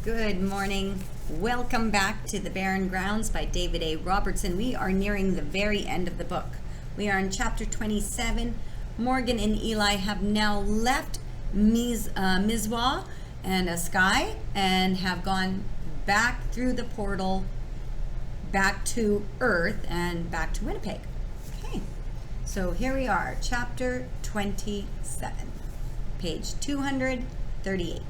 Good morning. Welcome back to the Barren Grounds by David A. Robertson. We are nearing the very end of the book. We are in chapter 27. Morgan and Eli have now left Mizwa and Sky and have gone back through the portal back to Earth and back to Winnipeg. Okay, so here we are, chapter 27, page 238.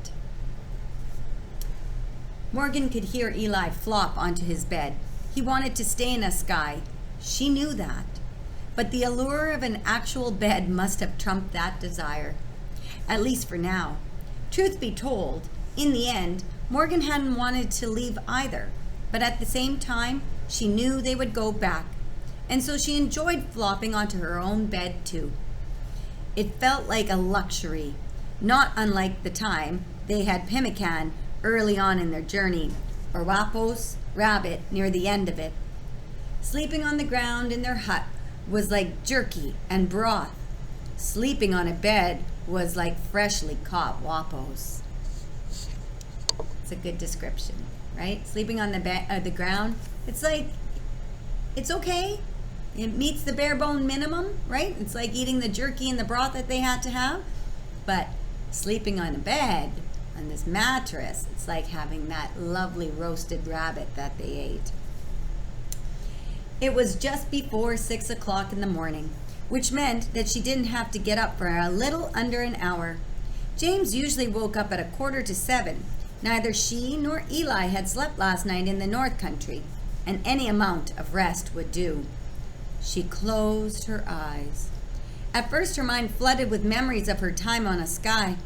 Morgan could hear Eli flop onto his bed. He wanted to stay in Sky. She knew that. But the allure of an actual bed must have trumped that desire. At least for now. Truth be told, in the end, Morgan hadn't wanted to leave either. But at the same time, she knew they would go back. And so she enjoyed flopping onto her own bed too. It felt like a luxury, not unlike the time they had pemmican early on in their journey, or Wapos rabbit near the end of it. Sleeping on the ground in their hut was like jerky and broth. Sleeping on a bed was like freshly caught Wapos. It's a good description, right? Sleeping on the ground, it's like, it's okay. It meets the bare bone minimum, right? It's like eating the jerky and the broth that they had to have. But sleeping on a bed, on this mattress, it's like having that lovely roasted rabbit that they ate. It was just before 6 o'clock in the morning, which meant that she didn't have to get up for a little under an hour. James usually woke up at 6:45. Neither she nor Eli had slept last night in the North Country, and any amount of rest would do. She closed her eyes. At first her mind flooded with memories of her time on Sky.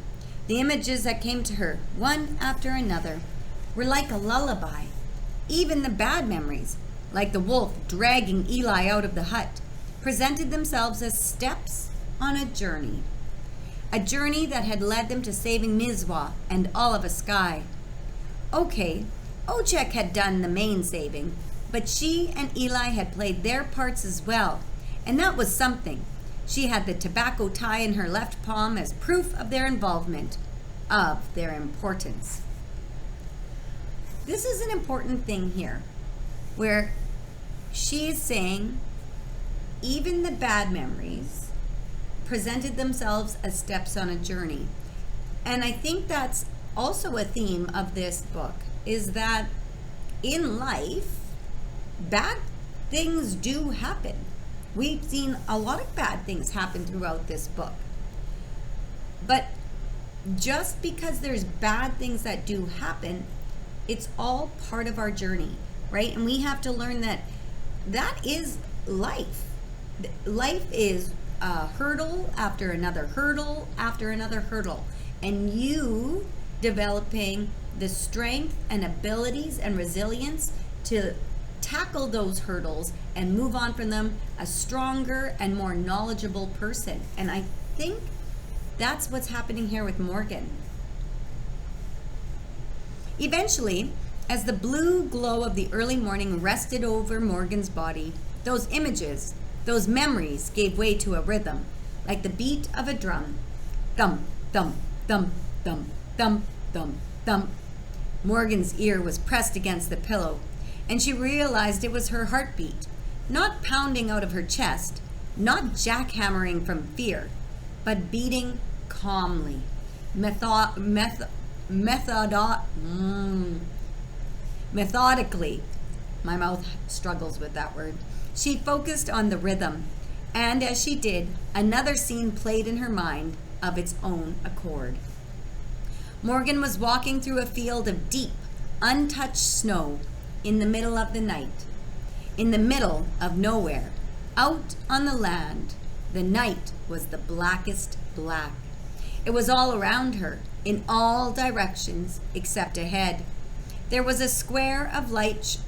The images that came to her, one after another, were like a lullaby. Even the bad memories, like the wolf dragging Eli out of the hut, presented themselves as steps on a journey. A journey that had led them to saving Mizwa and all of Sky. Okay, Ochek had done the main saving, but she and Eli had played their parts as well, and that was something. She had the tobacco tie in her left palm as proof of their involvement, of their importance. This is an important thing here, where she is saying even the bad memories presented themselves as steps on a journey. And I think that's also a theme of this book, is that in life, bad things do happen. We've seen a lot of bad things happen throughout this book. But just because there's bad things that do happen, it's all part of our journey, right? And we have to learn that that is life. Life is a hurdle after another hurdle after another hurdle. And you developing the strength and abilities and resilience to tackle those hurdles and move on from them a stronger and more knowledgeable person. And I think that's what's happening here with Morgan. Eventually, as the blue glow of the early morning rested over Morgan's body, those images, those memories gave way to a rhythm, like the beat of a drum. Thump, thump, thump, thump, thump, thump, thump. Morgan's ear was pressed against the pillow, and she realized it was her heartbeat, not pounding out of her chest, not jackhammering from fear, but beating calmly, methodically. My mouth struggles with that word. She focused on the rhythm, and as she did, another scene played in her mind of its own accord. Morgan was walking through a field of deep, untouched snow in the middle of the night. In the middle of nowhere, out on the land, the night was the blackest black. It was all around her, in all directions except ahead. There was a square of light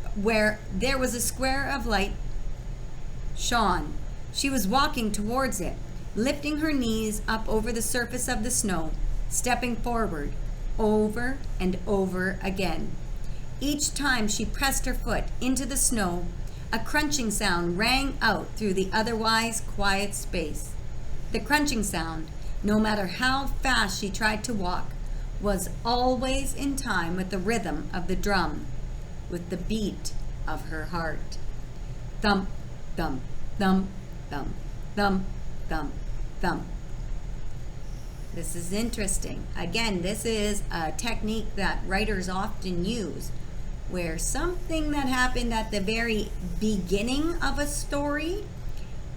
shone. She was walking towards it, lifting her knees up over the surface of the snow, stepping forward, over and over again. Each time she pressed her foot into the snow, a crunching sound rang out through the otherwise quiet space. The crunching sound, no matter how fast she tried to walk, was always in time with the rhythm of the drum, with the beat of her heart. Thump, thump, thump, thump, thump, thump, thump. This is interesting. Again, this is a technique that writers often use, where something that happened at the very beginning of a story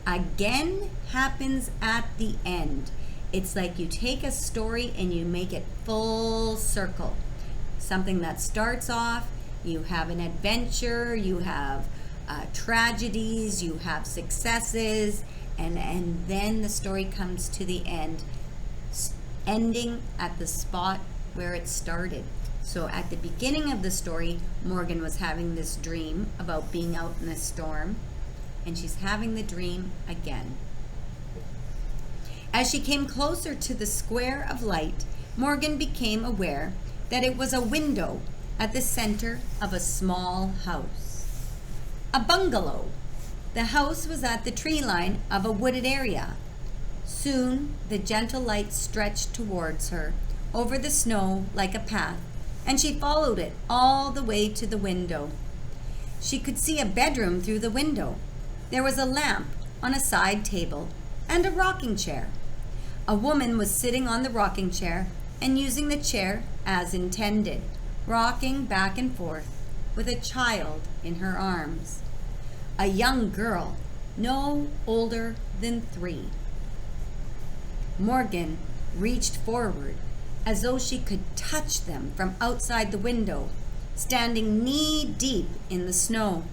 again happens at the end. It's like you take a story and you make it full circle. Something that starts off, you have an adventure, you have tragedies, you have successes, and then the story comes to the end, ending at the spot where it started. So at the beginning of the story, Morgan was having this dream about being out in a storm, and she's having the dream again. As she came closer to the square of light, Morgan became aware that it was a window at the center of a small house. A bungalow. The house was at the tree line of a wooded area. Soon the gentle light stretched towards her over the snow like a path, and she followed it all the way to the window. She could see a bedroom through the window. There was a lamp on a side table and a rocking chair. A woman was sitting on the rocking chair and using the chair as intended, rocking back and forth with a child in her arms. A young girl, no older than 3. Morgan reached forward as though she could touch them from outside the window, standing knee-deep in the snow.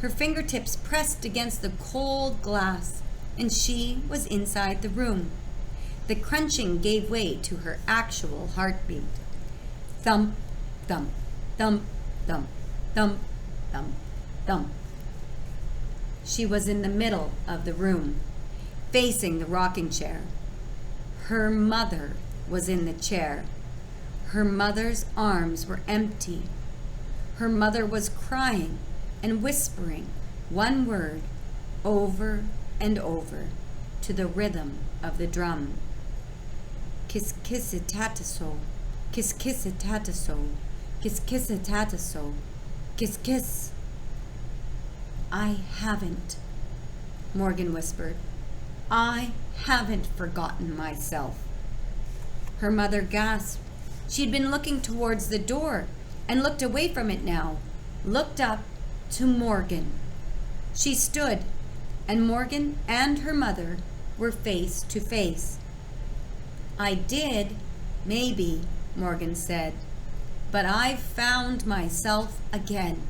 Her fingertips pressed against the cold glass, and she was inside the room. The crunching gave way to her actual heartbeat. Thump, thump, thump, thump, thump, thump, thump. She was in the middle of the room, facing the rocking chair. Her mother was in the chair. Her mother's arms were empty. Her mother was crying and whispering one word over and over to the rhythm of the drum. Kiss kiss it tataso, kiss kiss it tataso, kiss kiss it tataso, kiss kiss. I haven't, Morgan whispered. I haven't forgotten myself. Her mother gasped. She'd been looking towards the door and looked away from it now, looked up to Morgan. She stood, and Morgan and her mother were face to face. I did, maybe, Morgan said, but I've found myself again.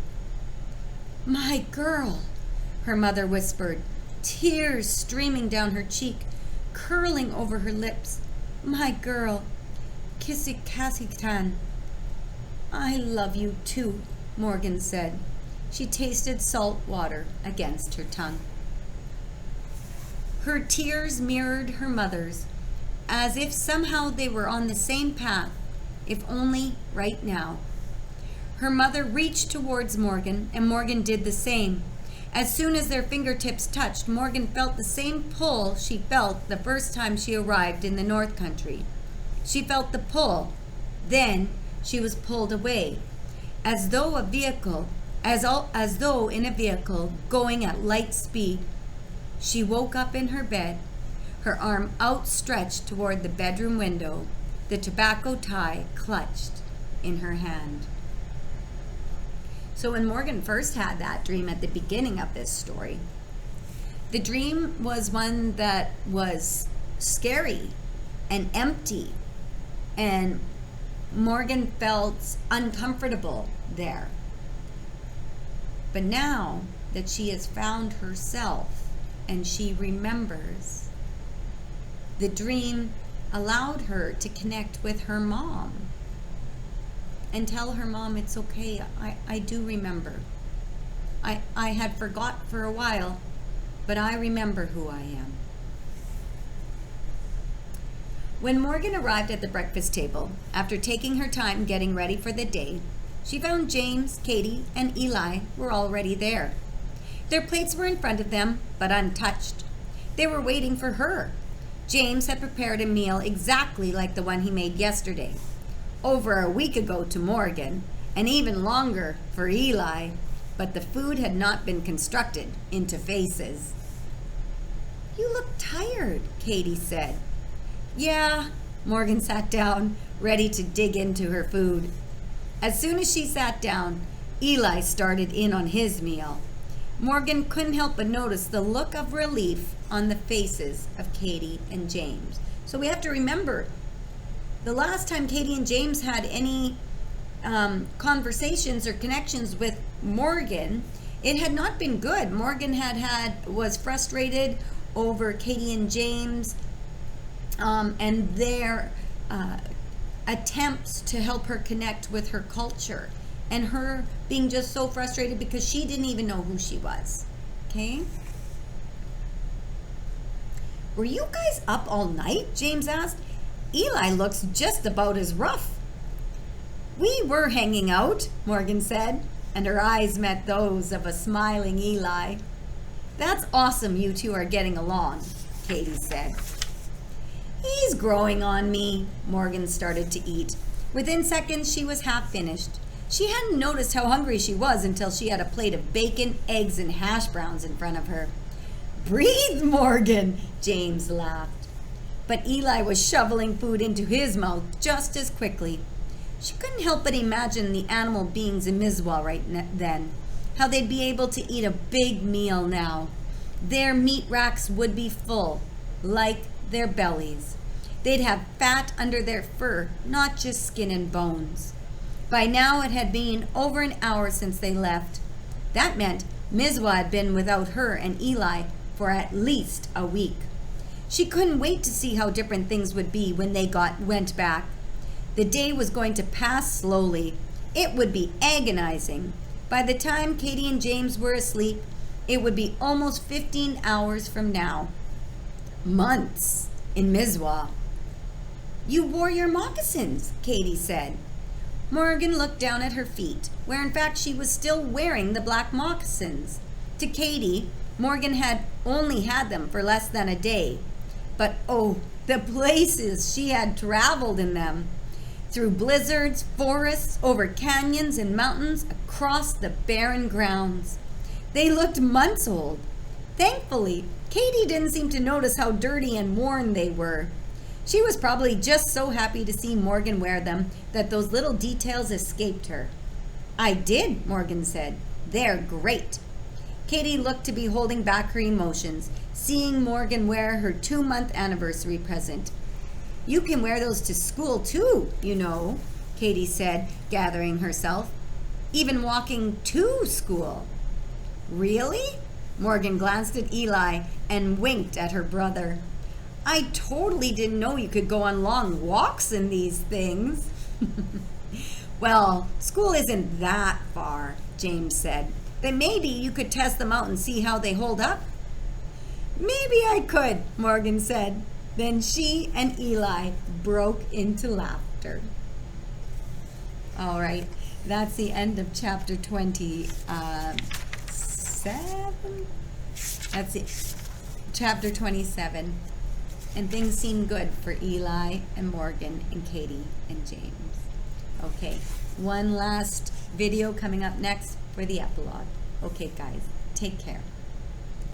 My girl, her mother whispered, tears streaming down her cheek, curling over her lips. My girl, Kissy-Cassie-Tan. I love you too, Morgan said. She tasted salt water against her tongue. Her tears mirrored her mother's, as if somehow they were on the same path, if only right now. Her mother reached towards Morgan, and Morgan did the same. As soon as their fingertips touched, Morgan felt the same pull she felt the first time she arrived in the North Country. She felt the pull. Then she was pulled away, as though in a vehicle going at light speed. She woke up in her bed, her arm outstretched toward the bedroom window, the tobacco tie clutched in her hand. So when Morgan first had that dream at the beginning of this story, the dream was one that was scary and empty, and Morgan felt uncomfortable there. But now that she has found herself and she remembers, the dream allowed her to connect with her mom and tell her mom, it's okay, I do remember. I had forgot for a while, but I remember who I am. When Morgan arrived at the breakfast table, after taking her time getting ready for the day, she found James, Katie, and Eli were already there. Their plates were in front of them, but untouched. They were waiting for her. James had prepared a meal exactly like the one he made yesterday. over a week ago to Morgan, and even longer for Eli, but the food had not been constructed into faces. "You look tired," Katie said. "Yeah," Morgan sat down, ready to dig into her food. As soon as she sat down, Eli started in on his meal. Morgan couldn't help but notice the look of relief on the faces of Katie and James. So we have to remember, the last time Katie and James had any conversations or connections with Morgan, it had not been good. Morgan was frustrated over Katie and James and their attempts to help her connect with her culture, and her being just so frustrated because she didn't even know who she was. Okay? "Were you guys up all night?" James asked. "Eli looks just about as rough." "We were hanging out," Morgan said, and her eyes met those of a smiling Eli. "That's awesome you two are getting along," Katie said. "He's growing on me." Morgan started to eat. Within seconds, she was half finished. She hadn't noticed how hungry she was until she had a plate of bacon, eggs, and hash browns in front of her. "Breathe, Morgan," James laughed. But Eli was shoveling food into his mouth just as quickly. She couldn't help but imagine the animal beings in Mizwa right then, how they'd be able to eat a big meal now. Their meat racks would be full, like their bellies. They'd have fat under their fur, not just skin and bones. By now it had been over an hour since they left. That meant Mizwa had been without her and Eli for at least a week. She couldn't wait to see how different things would be when they went back. The day was going to pass slowly. It would be agonizing. By the time Katie and James were asleep, it would be almost 15 hours from now. Months in Mizwa. "You wore your moccasins," Katie said. Morgan looked down at her feet, where in fact she was still wearing the black moccasins. To Katie, Morgan had only had them for less than a day. But oh, the places she had traveled in them. Through blizzards, forests, over canyons and mountains, across the Barren Grounds. They looked months old. Thankfully, Katie didn't seem to notice how dirty and worn they were. She was probably just so happy to see Morgan wear them that those little details escaped her. "I did," Morgan said. "They're great." Katie looked to be holding back her emotions, seeing Morgan wear her 2-month anniversary present. "You can wear those to school too, you know," Katie said, gathering herself. "Even walking to school." "Really?" Morgan glanced at Eli and winked at her brother. "I totally didn't know you could go on long walks in these things." "Well, school isn't that far," James said. "But maybe you could test them out and see how they hold up." "Maybe I could," Morgan said. Then she and Eli broke into laughter. All right, that's the end of chapter 27. That's it. Chapter 27. And things seem good for Eli and Morgan and Katie and James. Okay, one last video coming up next for the epilogue. Okay, guys, take care.